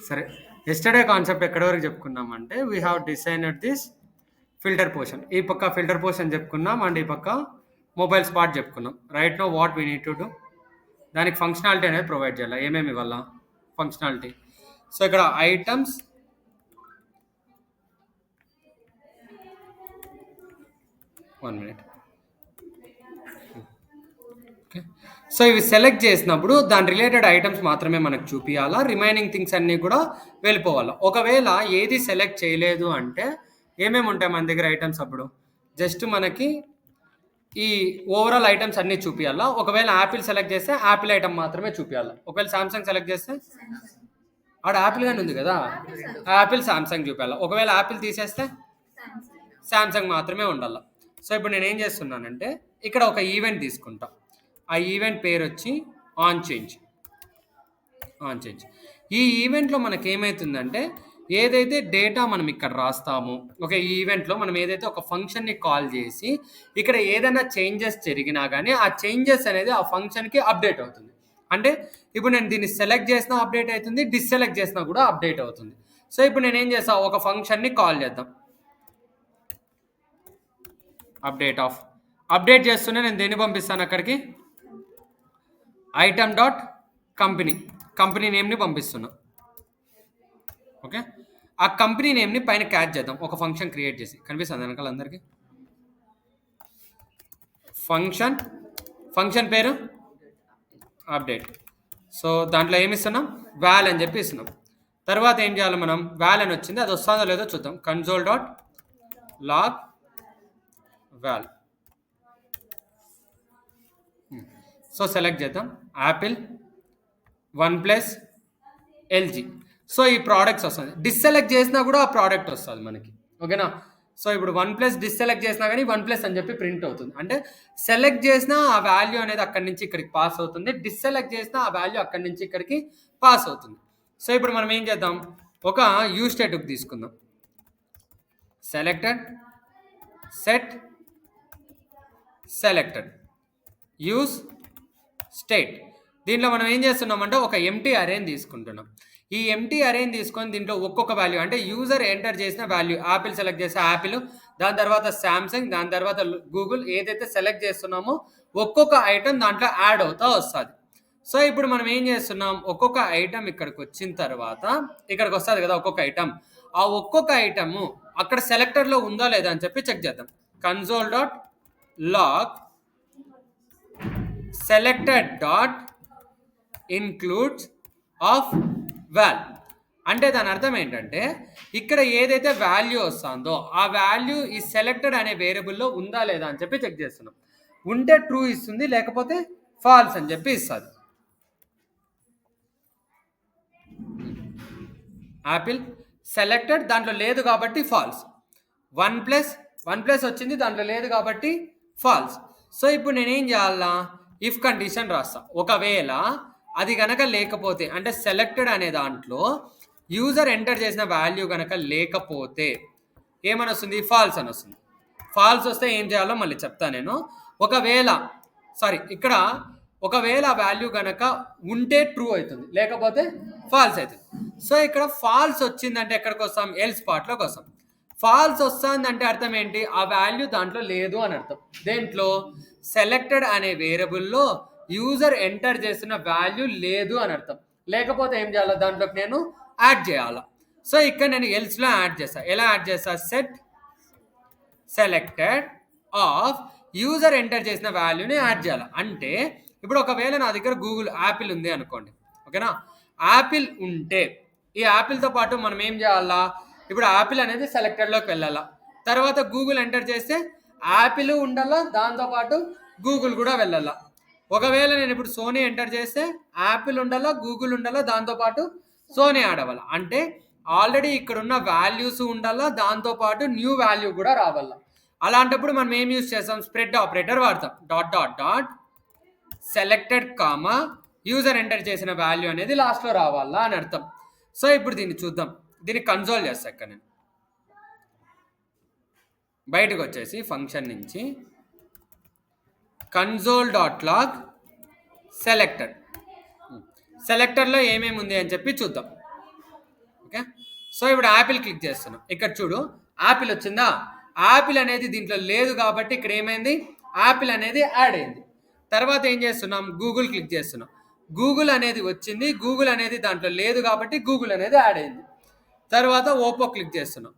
సరే, yesterday concept ఎక్కడి వరకు చెప్పుకున్నామంటే we have designed this filter portion. ఈ పక్క ఫిల్టర్ పోర్షన్ చెప్పుకున్నాం అండ్ ఈ పక్క మొబైల్ స్పాట్ చెప్పుకున్నాం. Right now what we need to do, దానికి ఫంక్షనాలిటీ అనేది ప్రొవైడ్ చేయాలి. ఏమేమి ఇవ్వాలా ఫంక్షనాలిటీ? సో ఇక్కడ items, one minute. Okay, so ఇవి సెలెక్ట్ చేసినప్పుడు దాని రిలేటెడ్ ఐటమ్స్ మాత్రమే మనకు చూపించాలా, రిమైనింగ్ థింగ్స్ అన్నీ కూడా వెళ్ళిపోవాలా. ఒకవేళ ఏది సెలెక్ట్ చేయలేదు అంటే ఏమేమి ఉంటాయి మన దగ్గర ఐటమ్స్? అప్పుడు జస్ట్ మనకి ఈ ఓవరాల్ ఐటమ్స్ అన్నీ చూపించాలా. ఒకవేళ యాపిల్ సెలెక్ట్ చేస్తే యాపిల్ ఐటమ్ మాత్రమే చూపించాలా. ఒకవేళ సామ్సంగ్ సెలెక్ట్ చేస్తే ఆడ యాపిల్ కానీ ఉంది కదా, యాపిల్ సామ్సంగ్ చూపించాలా. ఒకవేళ యాపిల్ తీసేస్తే సామ్సంగ్ మాత్రమే ఉండాలి. సో ఇప్పుడు నేను ఏం చేస్తున్నానంటే ఇక్కడ ఒక ఈవెంట్ తీసుకుంటా. ఆ ఈవెంట్ పేరు వచ్చి ఆన్ చేంజ్. ఈ ఈవెంట్లో మనకి ఏమవుతుందంటే ఏదైతే డేటా మనం ఇక్కడ రాస్తామో, ఒక ఈవెంట్లో మనం ఏదైతే ఒక ఫంక్షన్ని కాల్ చేసి ఇక్కడ ఏదైనా చేంజెస్ జరిగినా కానీ ఆ చేంజెస్ అనేది ఆ ఫంక్షన్కి అప్డేట్ అవుతుంది. అంటే ఇప్పుడు నేను దీన్ని సెలెక్ట్ చేసినా అప్డేట్ అవుతుంది, డిస్సెలెక్ట్ చేసినా కూడా అప్డేట్ అవుతుంది. సో ఇప్పుడు నేను ఏం చేస్తా, ఒక ఫంక్షన్ని కాల్ చేద్దాం. అప్డేట్ చేస్తూనే నేను దేన్ని పంపిస్తాను అక్కడికి, ఐటమ్ డాట్ కంపెనీ నేమ్ని పంపిస్తున్నా. ఓకే, ఆ కంపెనీ నేమ్ని పైన క్యాచ్ చేద్దాం. ఒక ఫంక్షన్ క్రియేట్ చేసి, కనిపిస్తుంది వెనకాల అందరికీ ఫంక్షన్ పేరు అప్డేట్. సో దాంట్లో ఏమి ఇస్తున్నాం, వాల్ అని చెప్పి ఇస్తున్నాం. తర్వాత ఏం చేయాలి మనం, వాల్ అని వచ్చింది, అది వస్తుందో లేదో చూద్దాం. Console dot log val. So select చేద్దాం యాపిల్, OnePlus, LG. సో ఈ ప్రోడక్ట్స్ వస్తుంది. డిస్సెలెక్ట్ చేసినా కూడా ఆ ప్రోడక్ట్ వస్తుంది మనకి. ఓకేనా? సో ఇప్పుడు OnePlus డిస్సెలెక్ట్ చేసినా కానీ OnePlus అని చెప్పి ప్రింట్ అవుతుంది. అంటే సెలెక్ట్ చేసినా ఆ వాల్యూ అనేది అక్కడి నుంచి ఇక్కడికి పాస్ అవుతుంది, డిస్సెలెక్ట్ చేసినా ఆ వాల్యూ అక్కడి నుంచి ఇక్కడికి పాస్ అవుతుంది. సో ఇప్పుడు మనం ఏం చేద్దాం, ఒక యూజ్ స్టేట్కి తీసుకుందాం. Selected, set selected, use state. దీంట్లో మనం ఏం చేస్తున్నామంటే ఒక ఎంటీ అరేని తీసుకుంటున్నాం. ఈ ఎంటీ అరేని తీసుకొని దీంట్లో ఒక్కొక్క వాల్యూ, అంటే యూజర్ ఎంటర్ చేసిన వాల్యూ, యాపిల్ సెలెక్ట్ చేస్తే యాపిల్, దాని తర్వాత శాంసంగ్, దాని తర్వాత గూగుల్, ఏదైతే సెలెక్ట్ చేస్తున్నామో ఒక్కొక్క ఐటమ్ దాంట్లో యాడ్ అవుతా వస్తుంది. సో ఇప్పుడు మనం ఏం చేస్తున్నాం, ఒక్కొక్క ఐటమ్ ఇక్కడికి వచ్చిన తర్వాత ఇక్కడికి వస్తుంది కదా ఒక్కొక్క ఐటమ్, ఆ ఒక్కొక్క ఐటమ్ అక్కడ సెలెక్టర్లో ఉందా లేదా అని చెప్పి చెక్ చేద్దాం. Console dot log selected dot includes of val. అంటే దాని అర్థం ఏంటంటే ఇక్కడ ఏదైతే వాల్యూ వస్తుందో ఆ వాల్యూ ఈ సెలెక్టెడ్ అనే వేరియబుల్లో ఉందా లేదా అని చెప్పి చెక్ చేస్తున్నాం. ఉంటే ట్రూ ఇస్తుంది, లేకపోతే ఫాల్స్ అని చెప్పి ఇస్తుంది. యాపిల్ సెలెక్టెడ్, దాంట్లో లేదు కాబట్టి ఫాల్స్. OnePlus వచ్చింది, దాంట్లో లేదు కాబట్టి ఫాల్స్. సో ఇప్పుడు నేనేం చేయాలా, ఇఫ్ కండిషన్ రాస్తా. ఒకవేళ అది కనుక లేకపోతే, అంటే సెలెక్టెడ్ అనే దాంట్లో యూజర్ ఎంటర్ చేసిన వాల్యూ కనుక లేకపోతే ఏమని వస్తుంది, ఫాల్స్ అని వస్తుంది. ఫాల్స్ వస్తే ఏం చేయాలో మళ్ళీ చెప్తా నేను. ఒకవేళ వాల్యూ కనుక ఉంటే ట్రూ అవుతుంది, లేకపోతే ఫాల్స్ అవుతుంది. సో ఇక్కడ ఫాల్స్ వచ్చిందంటే ఎక్కడికి వస్తాం, ఎల్స్ పార్ట్లోకి వస్తాం. ఫాల్స్ వస్తుందంటే అర్థం ఏంటి, ఆ వాల్యూ దాంట్లో లేదు అని అర్థం. దేంట్లో, సెలెక్టెడ్ అనే వేరియబుల్లో యూజర్ ఎంటర్ చేసిన వాల్యూ లేదు అని అర్థం. లేకపోతే ఏం చేయాలి, దాంట్లోకి నేను యాడ్ చేయాలి. సో ఇక్కడ నేను ఎల్స్లో యాడ్ చేస్తాను. ఎలా యాడ్ చేస్తా, set selected of user enter చేసిన వాల్యూని యాడ్ చేయాలి. అంటే ఇప్పుడు ఒకవేళ నా దగ్గర గూగుల్ యాపిల్ ఉంది అనుకోండి, ఓకేనా, యాపిల్ ఉంటే ఈ యాపిల్తో పాటు మనం ఏం చేయాలా, ఇప్పుడు యాపిల్ అనేది సెలెక్టెడ్లోకి వెళ్ళాలా. తర్వాత గూగుల్ ఎంటర్ చేస్తే యాపిల్ ఉండాలా, దాంతోపాటు గూగుల్ కూడా వెళ్ళాలా. ఒకవేళ నేను ఇప్పుడు సోనీ ఎంటర్ చేస్తే యాపిల్ ఉండాలా, గూగుల్ ఉండాలా, దాంతోపాటు సోనీ యాడ్ అవ్వాలి. అంటే ఆల్రెడీ ఇక్కడ ఉన్న వాల్యూస్ ఉండాలా, దాంతోపాటు న్యూ వాల్యూ కూడా రావాలా. అలాంటప్పుడు మనం ఏం యూజ్ చేస్తాం, స్ప్రెడ్ ఆపరేటర్ వాడతాం. Dot dot dot selected comma user enter చేసిన వాల్యూ అనేది లాస్ట్లో రావాలా అని అర్థం. సో ఇప్పుడు దీన్ని చూద్దాం. దీన్ని కన్సోల్ చేస్తా. ఇక్కడ నేను బయటకు వచ్చేసి ఫంక్షన్ నుంచి కన్సోల్ డాట్ లాగ్ సెలెక్టెడ్, సెలెక్టర్లో ఏమేమి ఉంది అని చెప్పి చూద్దాం. సో ఇప్పుడు యాపిల్ క్లిక్ చేస్తున్నాం. ఇక్కడ చూడు యాపిల్ వచ్చిందా, యాపిల్ అనేది దీంట్లో లేదు కాబట్టి ఇక్కడ ఏమైంది, యాపిల్ అనేది యాడ్ అయింది. తర్వాత ఏం చేస్తున్నాం, గూగుల్ క్లిక్ చేస్తున్నాం. గూగుల్ అనేది వచ్చింది, గూగుల్ అనేది దాంట్లో లేదు కాబట్టి గూగుల్ అనేది యాడ్ అయింది. తర్వాత ఓపో క్లిక్ చేస్తున్నాం.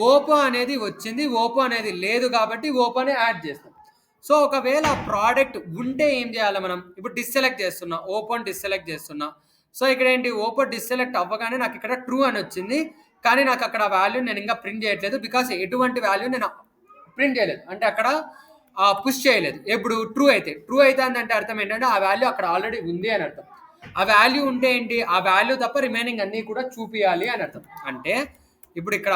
ఓపో అనేది వచ్చింది, ఓపో అనేది లేదు కాబట్టి ఓపోని యాడ్ చేస్తాం. సో ఒకవేళ ప్రోడక్ట్ ఉంటే ఏం చేయాలి మనం, ఇప్పుడు డిస్సెలెక్ట్ చేస్తున్నా, ఓపోని డిస్సెలెక్ట్ చేస్తున్నా. సో ఇక్కడ ఏంటి, ఓపో డిస్సెలెక్ట్ అవ్వగానే నాకు ఇక్కడ ట్రూ అని వచ్చింది, కానీ నాకు అక్కడ వాల్యూ నేను ఇంకా ప్రింట్ చేయట్లేదు, బికాస్ ఎటువంటి వాల్యూ నేను ప్రింట్ చేయలేదు, అంటే అక్కడ పుష్ చేయలేదు. ఎప్పుడు ట్రూ అయితే అంటే అర్థం ఏంటంటే ఆ వాల్యూ అక్కడ ఆల్రెడీ ఉంది అని అర్థం. ఆ వాల్యూ ఉంటే ఏంటి, ఆ వాల్యూ తప్ప రిమైనింగ్ అన్నీ కూడా చూపించాలి అని అర్థం. అంటే ఇప్పుడు ఇక్కడ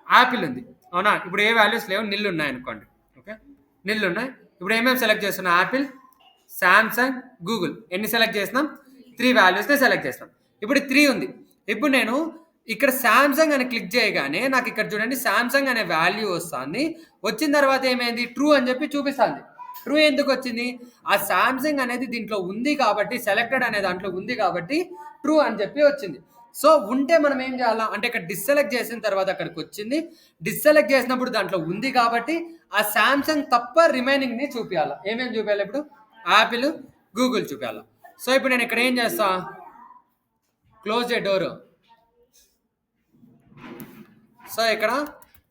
యాపిల్ ఉంది అవునా, ఇప్పుడు ఏ వాల్యూస్ లేవు, నిల్ ఉన్నాయి అనుకోండి. ఓకే, నిల్ ఉన్నాయి. ఇప్పుడు ఏమేమి సెలెక్ట్ చేస్తున్నాం, యాపిల్, శాంసంగ్, గూగుల్. ఎన్ని సెలెక్ట్ చేసినాం, 3 వాల్యూస్ని సెలెక్ట్ చేస్తాం. ఇప్పుడు 3 ఉంది. ఇప్పుడు నేను ఇక్కడ శాంసంగ్ అని క్లిక్ చేయగానే నాకు ఇక్కడ చూడండి శాంసంగ్ అనే వాల్యూ వస్తుంది. వచ్చిన తర్వాత ఏమైంది, ట్రూ అని చెప్పి చూపిస్తుంది. ట్రూ ఎందుకు వచ్చింది, ఆ శాంసంగ్ అనేది దీంట్లో ఉంది కాబట్టి, సెలెక్టెడ్ అనే దాంట్లో ఉంది కాబట్టి ట్రూ అని చెప్పి వచ్చింది. సో ఉంటే మనం ఏం చేయాలా అంటే ఇక్కడ డిస్సెలెక్ట్ చేసిన తర్వాత అక్కడికి వచ్చింది, డిస్సెలెక్ట్ చేసినప్పుడు దాంట్లో ఉంది కాబట్టి ఆ శాంసంగ్ తప్ప రిమైనింగ్ని చూపించాలా. ఏమేమి చూపించాలి, ఇప్పుడు యాపిల్, గూగుల్ చూపించాలా. సో ఇప్పుడు నేను ఇక్కడ ఏం చేస్తా, క్లోజ్ ఏ డోర్. సో ఇక్కడ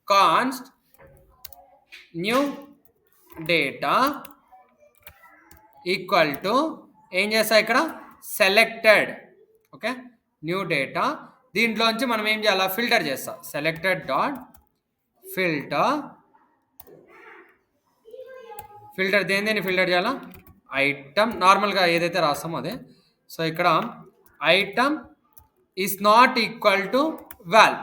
const new data equal to ఏం చేస్తా, ఇక్కడ సెలెక్టెడ్. ఓకే, న్యూ డేటా, దీంట్లోంచి మనం ఏం చేయాలా, ఫిల్టర్ చేస్తాం. సెలెక్టెడ్ డాట్ ఫిల్టర్ దేని ఫిల్టర్ చేయాలా, ఐటమ్, నార్మల్గా ఏదైతే రాస్తామో అదే. సో ఇక్కడ item is not equal to wall,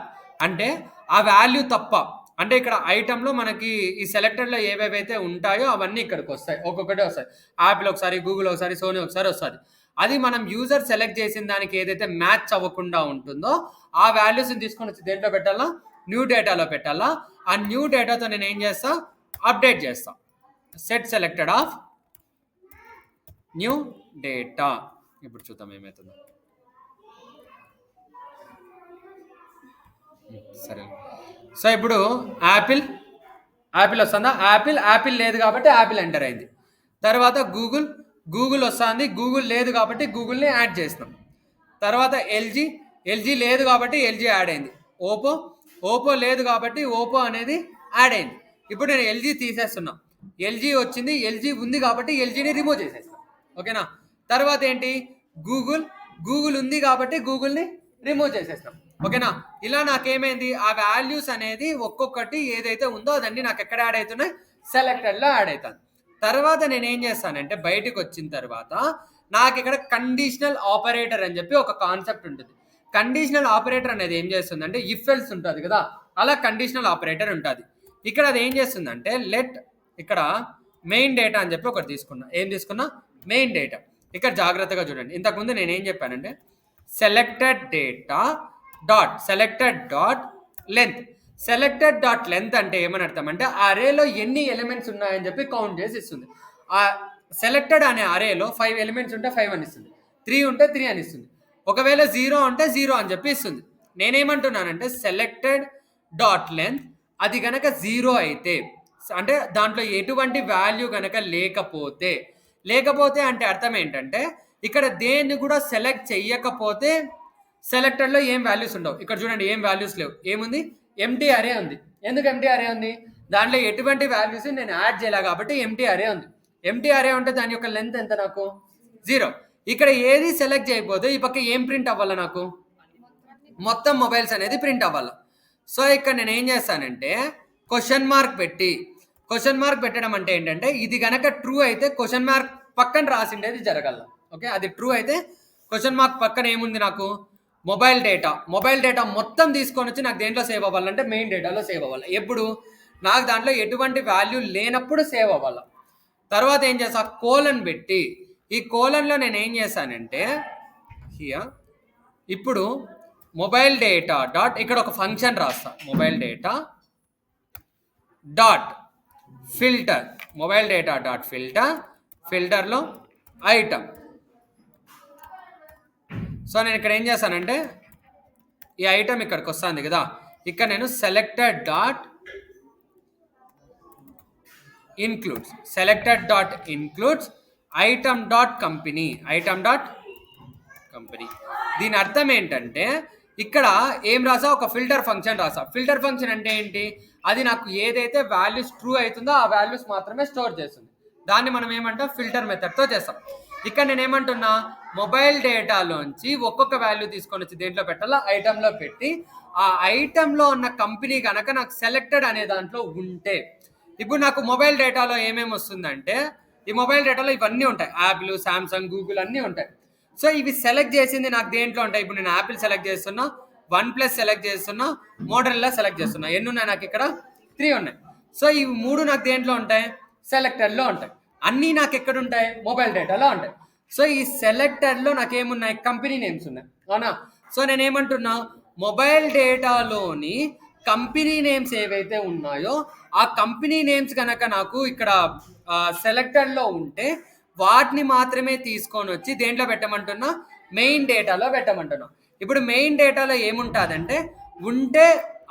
అంటే ఆ వాల్యూ తప్ప, అంటే ఇక్కడ ఐటెంలో మనకి ఈ సెలెక్టెడ్లో ఏవేవైతే ఉంటాయో అవన్నీ ఇక్కడికి వస్తాయి, ఒక్కొక్కటే వస్తాయి. యాపిల్ ఒకసారి, గూగుల్ ఒకసారి, సోనీ ఒకసారి వస్తుంది. అది మనం యూజర్ సెలెక్ట్ చేసిన దానికి ఏదైతే మ్యాచ్ అవ్వకుండా ఉంటుందో ఆ వాల్యూస్ని తీసుకొని వచ్చి దేంట్లో పెట్టాలా, న్యూ డేటాలో పెట్టాలా. ఆ న్యూ డేటాతో నేను ఏం చేస్తా, అప్డేట్ చేస్తా. Set selected of new data. ఇప్పుడు చూద్దాం ఏమవుతుందో. సరే, సో ఇప్పుడు యాపిల్ వస్తుందా, యాపిల్ లేదు కాబట్టి యాపిల్ ఎంటర్ అయింది. తర్వాత గూగుల్ వస్తుంది, గూగుల్ లేదు కాబట్టి గూగుల్ని యాడ్ చేసినాం. తర్వాత ఎల్జీ లేదు కాబట్టి ఎల్జీ యాడ్ అయింది. ఓపో లేదు కాబట్టి ఓపో అనేది యాడ్ అయింది. ఇప్పుడు నేను ఎల్జీ తీసేస్తున్నా, ఎల్జీ వచ్చింది, ఎల్జీ ఉంది కాబట్టి ఎల్జీని రిమూవ్ చేసేస్తాను. ఓకేనా, తర్వాత ఏంటి, గూగుల్ ఉంది కాబట్టి గూగుల్ని రిమూవ్ చేసేస్తాం. ఓకేనా, ఇలా నాకేమైంది, ఆ వాల్యూస్ అనేది ఒక్కొక్కటి ఏదైతే ఉందో అదన్నీ నాకు ఎక్కడ యాడ్ అవుతున్నాయి, సెలెక్టెడ్లో యాడ్ అవుతాను. తర్వాత నేను ఏం చేస్తానంటే బయటకు వచ్చిన తర్వాత నాకు ఇక్కడ కండిషనల్ ఆపరేటర్ అని చెప్పి ఒక కాన్సెప్ట్ ఉంటుంది. కండిషనల్ ఆపరేటర్ అనేది ఏం చేస్తుందంటే ఇఫ్ ఎల్స్ ఉంటుంది కదా, అలా కండిషనల్ ఆపరేటర్ ఉంటుంది. ఇక్కడ అది ఏం చేస్తుందంటే ఇక్కడ మెయిన్ డేటా అని చెప్పి ఒకటి తీసుకున్నా. ఏం తీసుకున్నా, మెయిన్ డేటా. ఇక్కడ జాగ్రత్తగా చూడండి, ఇంతకుముందు నేను ఏం చెప్పానంటే సెలెక్టెడ్ లెంత్ అంటే ఏమని అర్థం అంటే అరేలో ఎన్ని ఎలిమెంట్స్ ఉన్నాయని చెప్పి కౌంట్ చేసి ఇస్తుంది. ఆ సెలెక్టెడ్ అనే అరేలో 5 ఎలిమెంట్స్ ఉంటే 5 అని ఇస్తుంది, 3 ఉంటే 3 అని ఇస్తుంది, ఒకవేళ 0 ఉంటే 0 అని చెప్పి ఇస్తుంది. నేనేమంటున్నానంటే సెలెక్టెడ్ డాట్ లెంత్ అది కనుక 0 అయితే, అంటే దాంట్లో ఎటువంటి వాల్యూ కనుక లేకపోతే అంటే అర్థం ఏంటంటే ఇక్కడ దేన్ని కూడా సెలెక్ట్ చెయ్యకపోతే సెలెక్టెడ్లో ఏం వాల్యూస్ ఉండవు. ఇక్కడ చూడండి ఏం వాల్యూస్ లేవు, ఏముంది, ఎంటీ అరే ఉంది. ఎందుకు ఎంటీ అరే ఉంది, దాంట్లో ఎటువంటి వాల్యూస్ నేను యాడ్ చేయలే కాబట్టి ఎంటీ అరే ఉంది. ఎంటీ అరే ఉంటే దాని యొక్క లెంత్ ఎంత, నాకు 0. ఇక్కడ ఏది సెలెక్ట్ చేయకపోతే ఈ పక్క ఏం ప్రింట్ అవ్వాలి, నాకు మొత్తం మొబైల్స్ అనేది ప్రింట్ అవ్వాలి. సో ఇక్కడ నేను ఏం చేస్తానంటే క్వశ్చన్ మార్క్ పెట్టడం అంటే ఏంటంటే ఇది కనుక ట్రూ అయితే క్వశ్చన్ మార్క్ పక్కన రాసిండేది జరగాల. ఓకే, అది ట్రూ అయితే క్వశ్చన్ మార్క్ పక్కన ఏముంది, నాకు మొబైల్ డేటా మొత్తం తీసుకొని వచ్చి నాకు దేంట్లో సేవ్ అవ్వాలంటే మెయిన్ డేటాలో సేవ్ అవ్వాలి. ఎప్పుడు నాకు దాంట్లో ఎటువంటి వాల్యూ లేనప్పుడు సేవ్ అవ్వాలి. తర్వాత ఏం చేస్తా, కోలన్ పెట్టి ఈ కోలన్లో నేను ఏం చేశానంటే ఇప్పుడు మొబైల్ డేటా డాట్ ఇక్కడ ఒక ఫంక్షన్ రాస్తా, మొబైల్ డేటా డాట్ ఫిల్టర్, ఫిల్టర్లో ఐటమ్. సో నేను ఇక్కడ ఏం చేస్తానంటే ఈ ఐటమ్ ఇక్కడికి వస్తుంది కదా, ఇక్కడ నేను selected dot includes item dot company దీని అర్థం ఏంటంటే ఇక్కడ ఏం రాసా, ఒక ఫిల్టర్ ఫంక్షన్ రాసా. ఫిల్టర్ ఫంక్షన్ అంటే ఏంటి, అది నాకు ఏదైతే వాల్యూస్ ట్రూ అవుతుందో ఆ వాల్యూస్ మాత్రమే స్టోర్ చేస్తుంది. దాన్ని మనం ఏమంటాం, ఫిల్టర్ మెథడ్తో చేస్తాం. ఇక్కడ నేను ఏమంటున్నా, మొబైల్ డేటాలోంచి ఒక్కొక్క వాల్యూ తీసుకొని వచ్చి దేంట్లో పెట్టాలా, ఐటెంలో పెట్టి ఆ ఐటెంలో ఉన్న కంపెనీ కనుక నాకు సెలెక్టెడ్ అనే దాంట్లో ఉంటే, ఇప్పుడు నాకు మొబైల్ డేటాలో ఏమేమి వస్తుందంటే, ఈ మొబైల్ డేటాలో ఇవన్నీ ఉంటాయి, యాపిల్, శాంసంగ్, గూగుల్ అన్నీ ఉంటాయి. సో ఇవి సెలెక్ట్ చేసింది నాకు దేంట్లో ఉంటాయి, ఇప్పుడు నేను యాపిల్ సెలెక్ట్ చేస్తున్నా, OnePlus సెలెక్ట్ చేస్తున్నా, మోటరోలా సెలెక్ట్ చేస్తున్నా. ఎన్ని ఉన్నాయి నాకు ఇక్కడ, 3 ఉన్నాయి. సో ఈ 3 నాకు దేంట్లో ఉంటాయి, సెలెక్టెడ్లో ఉంటాయి. అన్నీ నాకు ఎక్కడ ఉంటాయి, మొబైల్ డేటాలో ఉంటాయి. సో ఈ సెలెక్టెడ్లో నాకు ఏమున్నాయి, కంపెనీ నేమ్స్ ఉన్నాయి, అవునా. సో నేను ఏమంటున్నా, మొబైల్ డేటాలోని కంపెనీ నేమ్స్ ఏవైతే ఉన్నాయో ఆ కంపెనీ నేమ్స్ కనుక నాకు ఇక్కడ సెలెక్టెడ్లో ఉంటే వాటిని మాత్రమే తీసుకొని వచ్చి దేంట్లో పెట్టమంటున్నా, మెయిన్ డేటాలో పెట్టమంటున్నా. ఇప్పుడు మెయిన్ డేటాలో ఏముంటుందంటే, ఉంటే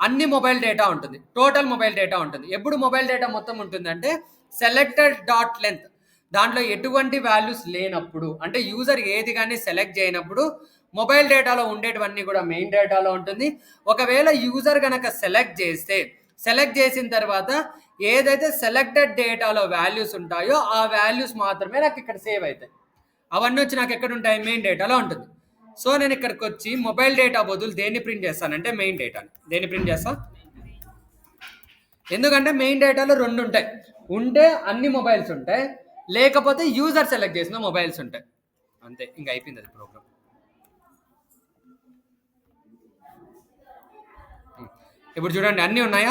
అన్ని మొబైల్ డేటా ఉంటుంది, టోటల్ మొబైల్ డేటా ఉంటుంది. ఎప్పుడు మొబైల్ డేటా మొత్తం ఉంటుందంటే సెలెక్టెడ్ డాట్ లెంత్, దాంట్లో ఎటువంటి వాల్యూస్ లేనప్పుడు, అంటే యూజర్ ఏది కానీ సెలెక్ట్ చేయనప్పుడు మొబైల్ డేటాలో ఉండేటివన్నీ కూడా మెయిన్ డేటాలో ఉంటుంది. ఒకవేళ యూజర్ కనుక సెలెక్ట్ చేసిన తర్వాత ఏదైతే సెలెక్టెడ్ డేటాలో వాల్యూస్ ఉంటాయో ఆ వాల్యూస్ మాత్రమే నాకు ఇక్కడ సేవ్ అవుతాయి. అవన్నీ వచ్చి నాకు ఎక్కడ ఉంటాయి, మెయిన్ డేటాలో ఉంటుంది. సో నేను ఇక్కడికి వచ్చి మొబైల్ డేటా బదులు దేన్ని ప్రింట్ చేస్తానంటే మెయిన్ డేటాని. దేన్ని ప్రింట్ చేస్తా, ఎందుకంటే మెయిన్ డేటాలో 2 ఉంటాయి, ఉంటే అన్ని మొబైల్స్ ఉంటాయి, లేకపోతే యూజర్ సెలెక్ట్ చేసిన మొబైల్స్ ఉంటాయి. అంతే, ఇంకా అయిపోయింది అది ప్రోగ్రామ్. ఇప్పుడు చూడండి అన్నీ ఉన్నాయా,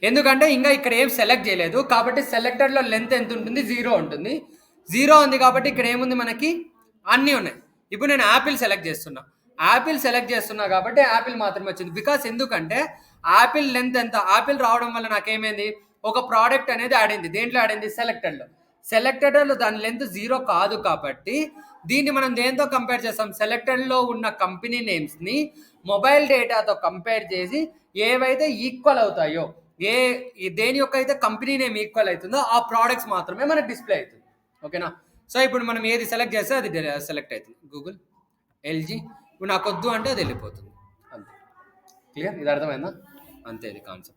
ఎందుకంటే ఇంకా ఇక్కడ ఏం సెలెక్ట్ చేయలేదు కాబట్టి సెలెక్టెడ్లో లెంత్ ఎంత ఉంటుంది, 0 ఉంటుంది. 0 ఉంది కాబట్టి ఇక్కడ ఏముంది, మనకి అన్నీ ఉన్నాయి. ఇప్పుడు నేను యాపిల్ సెలెక్ట్ చేస్తున్నా కాబట్టి యాపిల్ మాత్రమే వచ్చింది. బికాస్ ఎందుకంటే యాపిల్ లెంత్ ఎంత, యాపిల్ రావడం వల్ల నాకేమైంది, ఒక ప్రోడక్ట్ అనేది ఆడింది. దేంట్లో ఆడింది, సెలెక్టెడ్లో దాని లెంత్ 0 కాదు కాబట్టి దీన్ని మనం దేంతో కంపేర్ చేస్తాం, సెలెక్టెడ్లో ఉన్న కంపెనీ నేమ్స్ని మొబైల్ డేటాతో కంపేర్ చేసి ఏవైతే ఈక్వల్ అవుతాయో, దేని యొక్క అయితే కంపెనీ నేమ్ ఈక్వల్ అవుతుందో ఆ ప్రోడక్ట్స్ మాత్రమే మనకు డిస్ప్లే అవుతుంది. ఓకేనా. సో ఇప్పుడు మనం ఏది సెలెక్ట్ చేస్తే అది సెలెక్ట్ అవుతుంది. గూగుల్, ఎల్జీ, ఇప్పుడు నాకు వద్దు అంటే అది వెళ్ళిపోతుంది. అంతే, క్లియర్, ఇది అర్థమైందా, అంతే ఇది కాన్సెప్ట్.